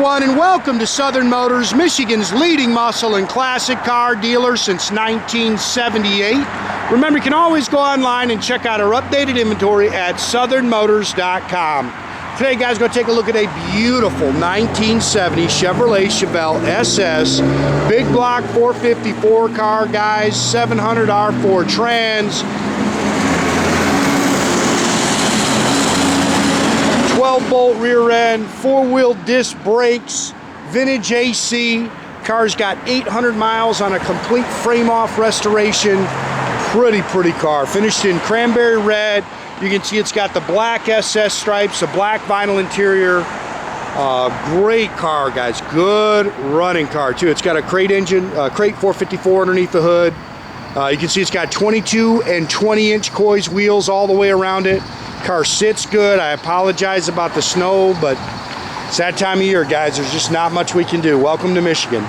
everyone, and welcome to Southern Motors, Michigan's leading muscle and classic car dealer since 1978. Remember, you can always go online and check out our updated inventory at southernmotors.com. Today, guys, we're going to take a look at a beautiful 1970 Chevrolet Chevellel SS. Big block 454 car, guys, 700 R4 trans. 12-bolt rear end, 4-wheel disc brakes, vintage AC. Car's got 800 miles on a complete frame-off restoration. Pretty car. Finished in cranberry red. You can see it's got the black SS stripes, a black vinyl interior. Great car, guys. Good running car, too. It's got a crate engine, crate 454 underneath the hood. You can see it's got 22 and 20-inch Coys wheels all the way around it. Car sits good. I apologize about the snow, but it's that time of year, guys. There's just not much we can do. Welcome to Michigan.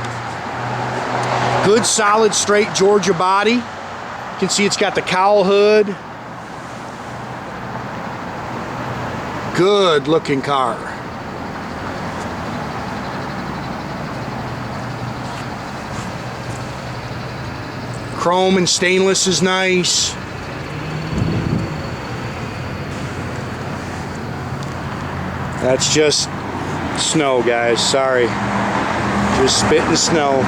Good, solid, straight Georgia body. You can see it's got the cowl hood. Good looking car. Chrome and stainless is nice. That's just snow, guys. Sorry. Just spitting snow.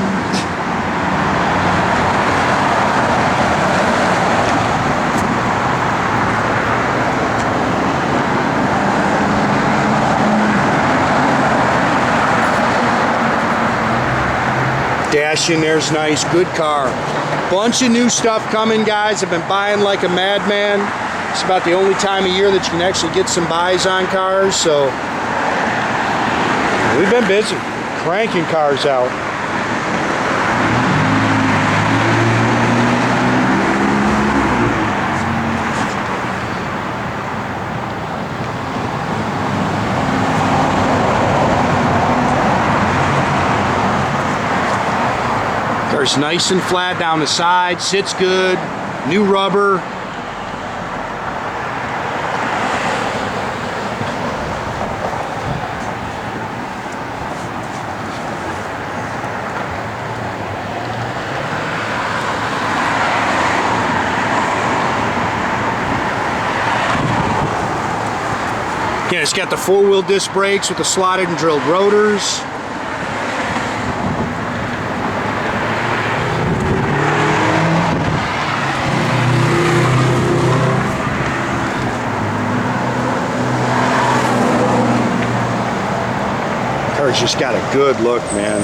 Dash in there's nice. Good car. Bunch of new stuff coming, guys. I've been buying like a madman. It's about the only time of year that you can actually get some buys on cars, so we've been busy cranking cars out. Car's nice and flat down the side, sits good, new rubber. Again, it's got the 4-wheel disc brakes with the slotted and drilled rotors. Car's just got a good look, man.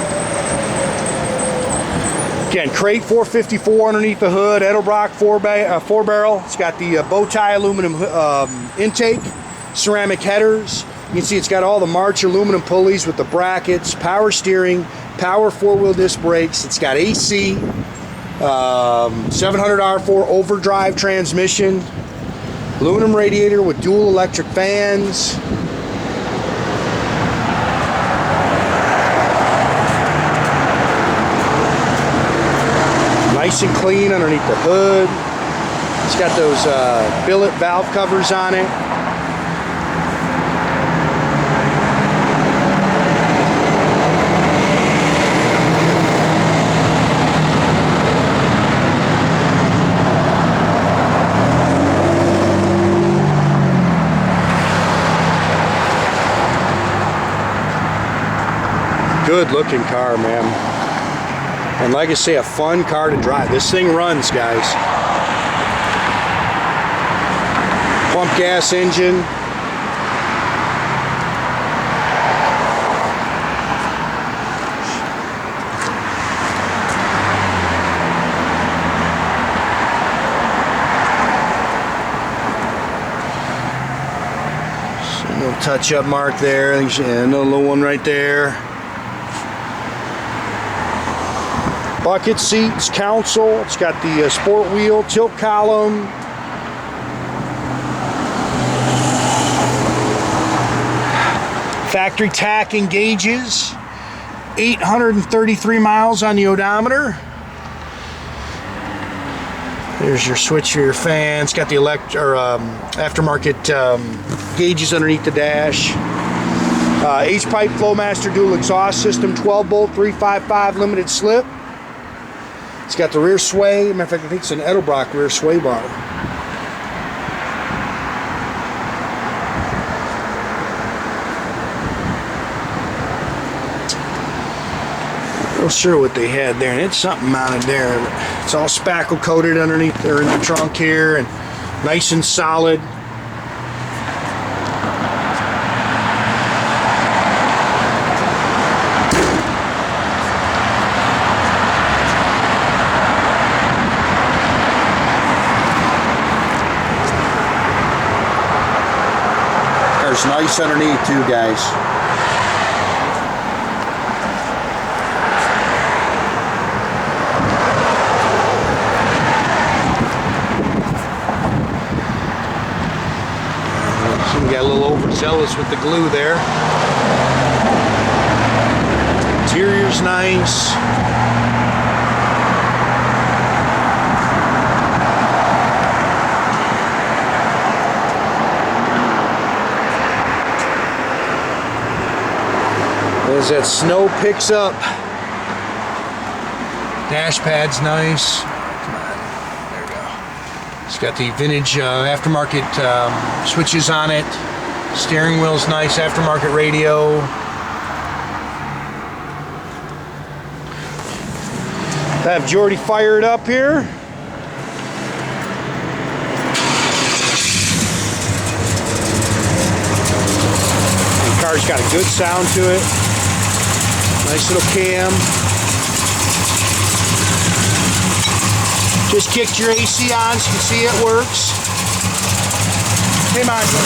Again, crate 454 underneath the hood, Edelbrock 4-barrel. It's got the bow tie aluminum intake. Ceramic headers. You can see it's got all the March aluminum pulleys with the brackets, power steering, power 4-wheel disc brakes. It's got AC, 700 R4 overdrive transmission, aluminum radiator with dual electric fans. Nice and clean underneath the hood. It's got those billet valve covers on it. Good looking car, man. And like I say, a fun car to drive. This thing runs, guys. Pump gas engine. So no touch-up mark there. And another little one right there. Bucket seats, console. It's got the sport wheel, tilt column. Factory tach and gauges. 833 miles on the odometer. There's your switch for your fan. It's got the aftermarket gauges underneath the dash. H-pipe Flowmaster dual exhaust system, 12 bolt 355 limited slip. It's got the rear sway. Matter of fact, I think it's an Edelbrock rear sway bar. Not sure what they had there, and it's something mounted there. It's all spackle coated underneath there in the trunk here, and nice and solid. Car's nice underneath too, guys. Got a little overzealous with the glue there. Interior's nice. As that snow picks up, dash pad's nice. It's got the vintage aftermarket switches on it. Steering wheel's nice, aftermarket radio. I have Jordy fired up here. The car's got a good sound to it. Nice little cam. Just kicked your AC on so you can see it works. Hey, Michael.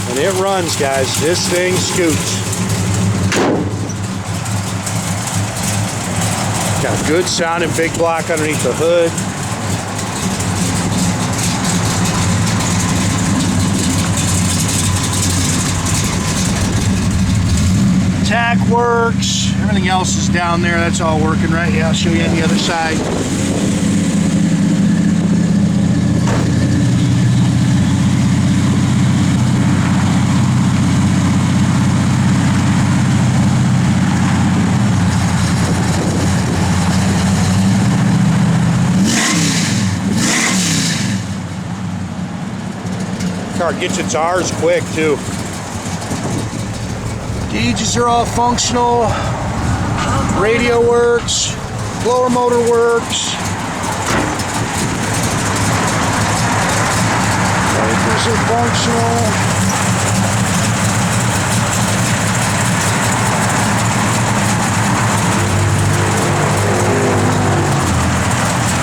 And it runs, guys. This thing scoots. Got a good sounding big block underneath the hood. Tach works. Everything else is down there. That's all working, right? Yeah, I'll show you on the other side. Car gets its R's quick too. Gauges are all functional. Radio works. Blower motor works. Wipers are functional.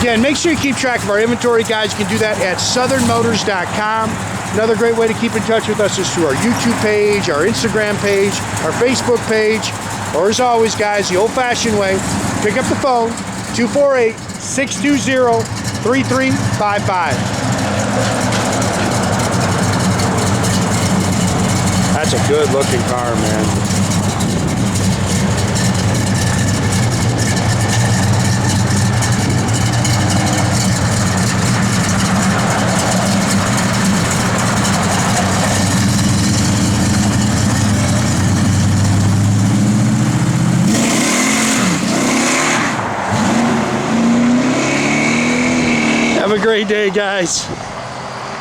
Again, make sure you keep track of our inventory, guys. You can do that at southernmotors.com. Another great way to keep in touch with us is through our YouTube page, our Instagram page, our Facebook page, or as always, guys, the old-fashioned way, pick up the phone, 248-620-3355. That's a good-looking car, man. Have a great day, guys.